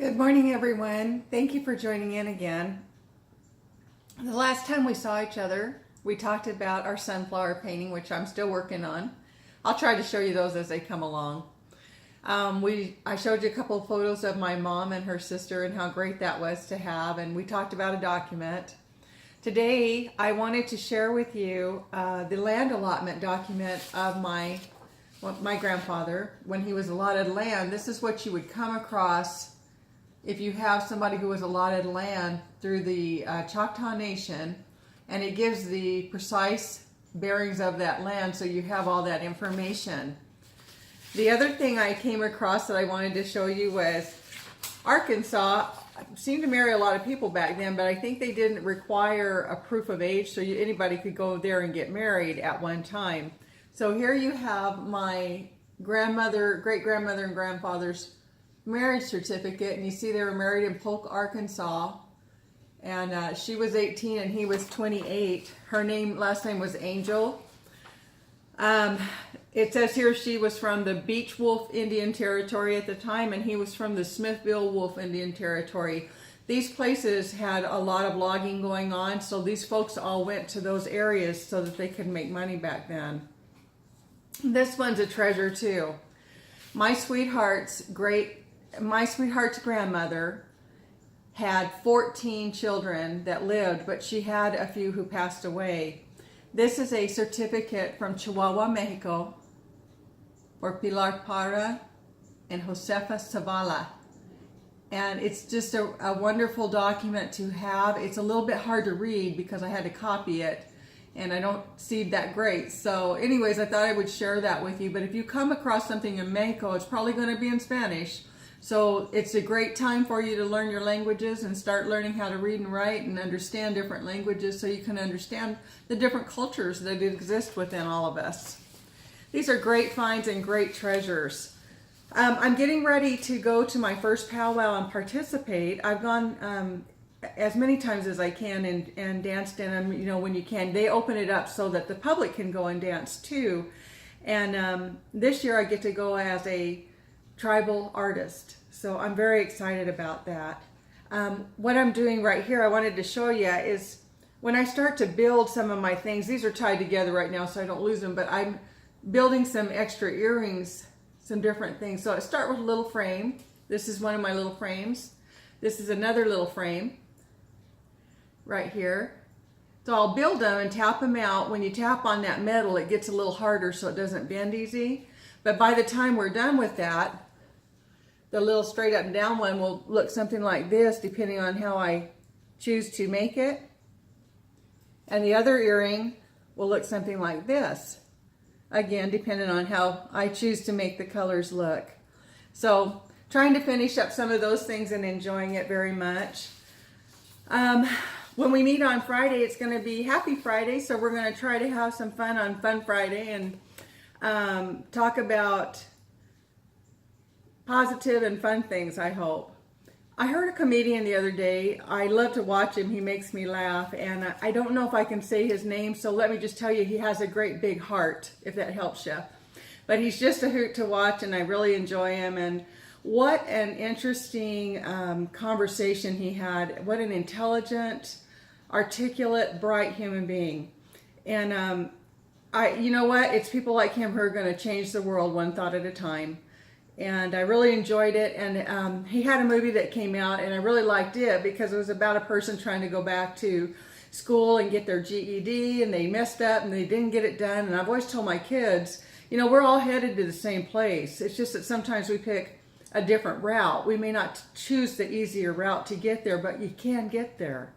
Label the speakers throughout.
Speaker 1: Good morning, everyone. Thank you for joining in again. The last time we saw each other, we talked about our sunflower painting, which I'm still working on. I'll try to show you those as they come along. I showed you a couple of photos of my mom and her sister and how great that was to have, and we talked about a document. Today, I wanted to share with you the land allotment document of my grandfather. When he was allotted land, this is what you would come across if you have somebody who was allotted land through the Choctaw Nation, and it gives the precise bearings of that land, so you have all that information. The other thing I came across that I wanted to show you was Arkansas seemed to marry a lot of people back then, but I think they didn't require a proof of age, so anybody could go there and get married at one time. So here you have my grandmother, great-grandmother, and grandfather's marriage certificate, and you see they were married in Polk, Arkansas, and she was 18 and he was 28. Her last name was Angel. It says here she was from the Beech Wolf Indian Territory at the time, and he was from the Smithville Wolf Indian Territory. These places had a lot of logging going on, so these folks all went to those areas so that they could make money back then. This one's a treasure too. My sweetheart's grandmother had 14 children that lived, but she had a few who passed away. This is a certificate from Chihuahua, Mexico, for Pilar Parra and Josefa Zavala. And it's just a wonderful document to have. It's a little bit hard to read because I had to copy it, and I don't see that great. So anyways, I thought I would share that with you. But if you come across something in Mexico, it's probably going to be in Spanish. So it's a great time for you to learn your languages and start learning how to read and write and understand different languages, so you can understand the different cultures that exist within all of us. These are great finds and great treasures. I'm getting ready to go to my first powwow and participate. I've gone as many times as I can and danced in them, when you can. They open it up so that the public can go and dance too. And this year I get to go as a tribal artist. So I'm very excited about that. What I'm doing right here, I wanted to show you, is when I start to build some of my things, these are tied together right now so I don't lose them, but I'm building some extra earrings, some different things. So I start with a little frame. This is one of my little frames. This is another little frame right here. So I'll build them and tap them out. When you tap on that metal, it gets a little harder so it doesn't bend easy. But by the time we're done with that, the little straight up and down one will look something like this, depending on how I choose to make it. And the other earring will look something like this. Again, depending on how I choose to make the colors look. So trying to finish up some of those things and enjoying it very much. When we meet on Friday, it's going to be Happy Friday, so we're going to try to have some fun on Fun Friday and talk about positive and fun things, I hope. I heard a comedian the other day. I love to watch him. He makes me laugh, and I don't know if I can say his name, so let me just tell you, he has a great big heart, if that helps you. But he's just a hoot to watch, and I really enjoy him. And what an interesting conversation he had. What an intelligent, articulate, bright human being. And you know what? It's people like him who are going to change the world one thought at a time. And I really enjoyed it. And he had a movie that came out, and I really liked it because it was about a person trying to go back to school and get their GED, and they messed up and they didn't get it done. And I've always told my kids, we're all headed to the same place. It's just that sometimes we pick a different route. We may not choose the easier route to get there, but you can get there.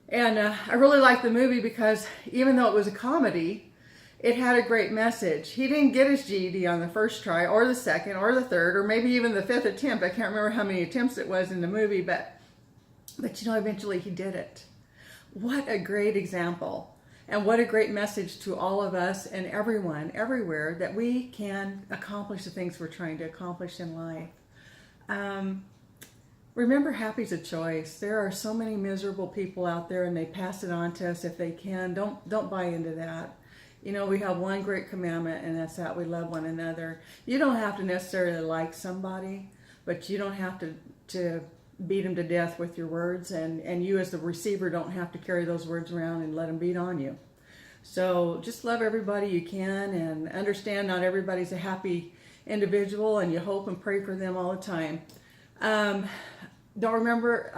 Speaker 1: And I really liked the movie because even though it was a comedy, it had a great message. He didn't get his GED on the first try, or the second, or the third, or maybe even the fifth attempt. I can't remember how many attempts it was in the movie, but eventually he did it. What a great example. And what a great message to all of us and everyone, everywhere, that we can accomplish the things we're trying to accomplish in life. Remember, happy's a choice. There are so many miserable people out there, and they pass it on to us if they can. Don't buy into that. We have one great commandment, and that's that we love one another. You don't have to necessarily like somebody, but you don't have to beat them to death with your words, and you as the receiver don't have to carry those words around and let them beat on you. So just love everybody you can, and understand not everybody's a happy individual, and you hope and pray for them all the time. Don't remember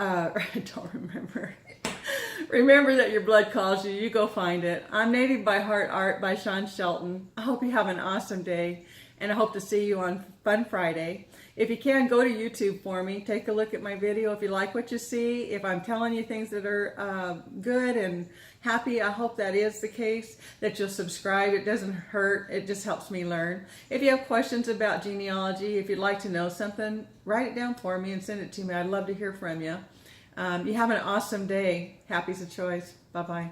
Speaker 1: remember that your blood calls you. You go find it. I'm Native by Heart Art by Sean Shelton. I hope you have an awesome day, and I hope to see you on Fun Friday. If you can, go to YouTube for me. Take a look at my video if you like what you see. If I'm telling you things that are good and happy, I hope that is the case, that you'll subscribe. It doesn't hurt. It just helps me learn. If you have questions about genealogy, if you'd like to know something, write it down for me and send it to me. I'd love to hear from you. You have an awesome day. Happy's a choice. Bye-bye.